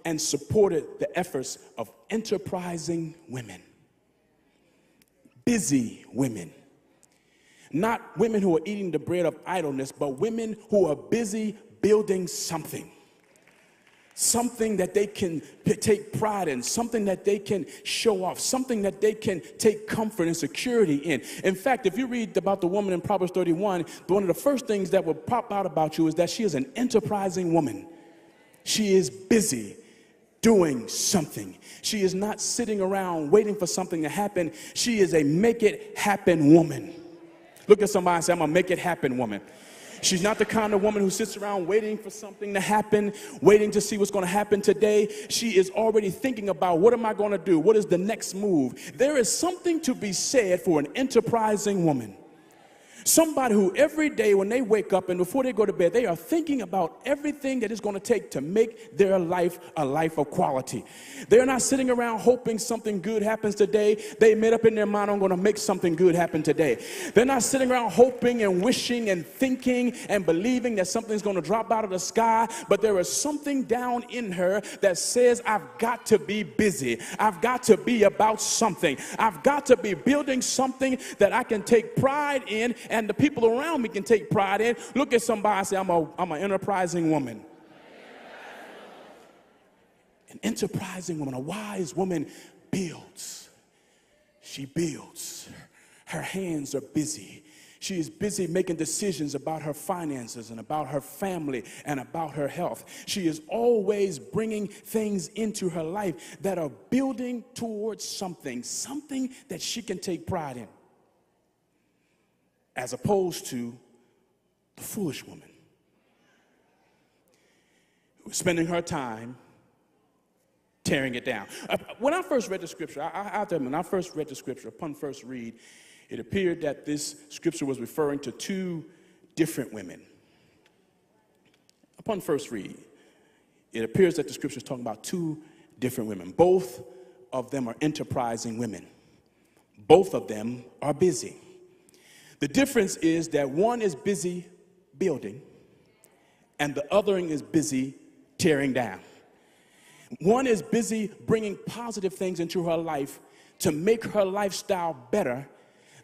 and supported the efforts of enterprising women, busy women. Not women who are eating the bread of idleness, but women who are busy building something. Something that they can take pride in, something that they can show off, something that they can take comfort and security in. In fact, if you read about the woman in Proverbs 31, one of the first things that will pop out about you is that she is an enterprising woman. She is busy doing something. She is not sitting around waiting for something to happen. She is a make it happen woman. Look at somebody and say, I'm a make it happen woman. She's not the kind of woman who sits around waiting for something to happen, waiting to see what's going to happen today. She is already thinking about, what am I going to do? What is the next move? There is something to be said for an enterprising woman. Somebody who every day when they wake up and before they go to bed, they are thinking about everything that it's going to take to make their life a life of quality. They're not sitting around hoping something good happens today. They made up in their mind, I'm going to make something good happen today. They're not sitting around hoping and wishing and thinking and believing that something's going to drop out of the sky, but there is something down in her that says, I've got to be busy. I've got to be about something. I've got to be building something that I can take pride in and the people around me can take pride in. Look at somebody and say, I'm an enterprising woman. An enterprising woman, a wise woman builds. She builds. Her hands are busy. She is busy making decisions about her finances and about her family and about her health. She is always bringing things into her life that are building towards something that she can take pride in. As opposed to the foolish woman who's spending her time tearing it down. When I first read the scripture, when I first read the scripture, upon first read, it appeared that this scripture was referring to two different women. Upon first read, it appears that the scripture is talking about two different women. Both of them are enterprising women. Both of them are busy. The difference is that one is busy building and the other is busy tearing down. One is busy bringing positive things into her life to make her lifestyle better.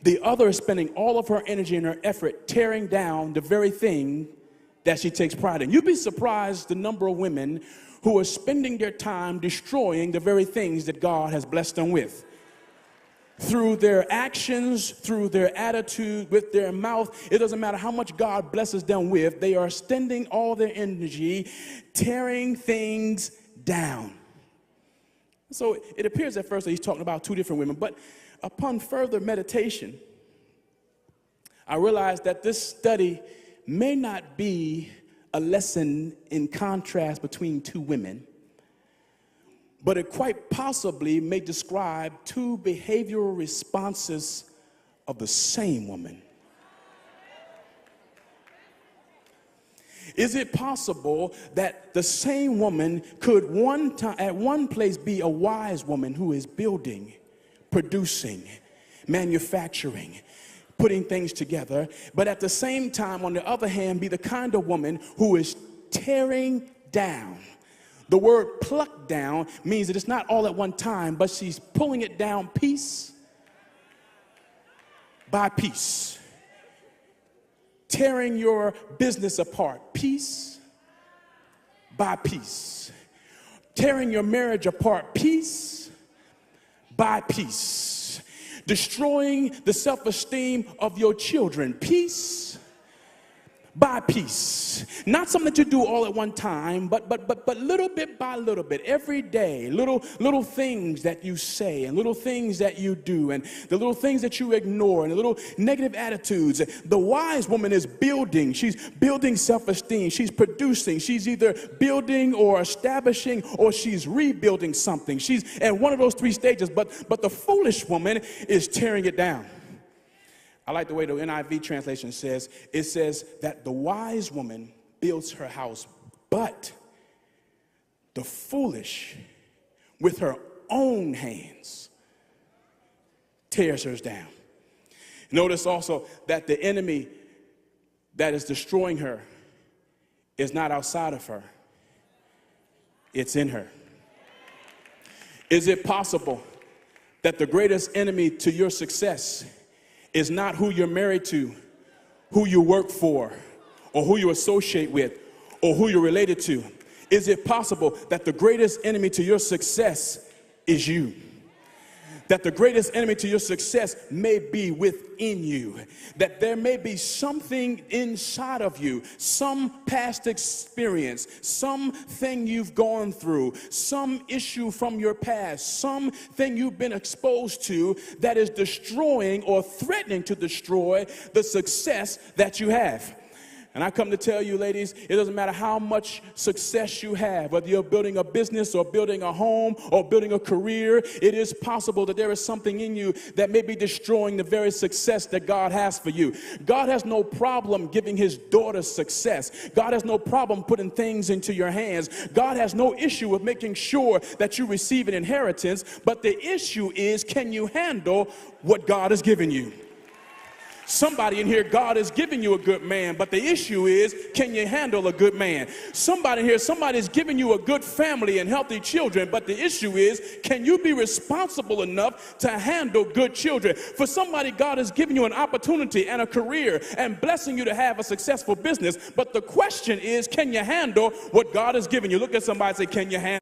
The other is spending all of her energy and her effort tearing down the very thing that she takes pride in. You'd be surprised the number of women who are spending their time destroying the very things that God has blessed them with. Through their actions, through their attitude, with their mouth, it doesn't matter how much God blesses them with, they are spending all their energy tearing things down. So it appears at first that he's talking about two different women, but upon further meditation, I realized that this study may not be a lesson in contrast between two women, but it quite possibly may describe two behavioral responses of the same woman. Is it possible that the same woman could at one place be a wise woman who is building, producing, manufacturing, putting things together, but at the same time, on the other hand, be the kind of woman who is tearing down? The word pluck down means that it's not all at one time, but she's pulling it down piece by piece. Tearing your business apart piece by piece. Tearing your marriage apart piece by piece. Destroying the self-esteem of your children piece by piece. Not something to do all at one time, but little bit by little bit, every day, little things that you say and little things that you do and the little things that you ignore and the little negative attitudes. The wise woman is building. She's building self-esteem. She's producing. She's either building or establishing or she's rebuilding something. She's at one of those three stages, but the foolish woman is tearing it down. I like the way the NIV translation says. It says that the wise woman builds her house, but the foolish, with her own hands, tears hers down. Notice also that the enemy that is destroying her is not outside of her. It's in her. Is it possible that the greatest enemy to your success is not who you're married to, who you work for, or who you associate with, or who you're related to? Is it possible that the greatest enemy to your success is you? That the greatest enemy to your success may be within you. That there may be something inside of you, some past experience, something you've gone through, some issue from your past, something you've been exposed to that is destroying or threatening to destroy the success that you have. And I come to tell you, ladies, it doesn't matter how much success you have, whether you're building a business or building a home or building a career, it is possible that there is something in you that may be destroying the very success that God has for you. God has no problem giving his daughter success. God has no problem putting things into your hands. God has no issue with making sure that you receive an inheritance. But the issue is, can you handle what God has given you? Somebody in here, God is giving you a good man, but the issue is, can you handle a good man? Somebody here, somebody's giving you a good family and healthy children, but the issue is, can you be responsible enough to handle good children? For somebody, God is giving you an opportunity and a career and blessing you to have a successful business, but the question is, can you handle what God has given you? Look at somebody and say, can you handle?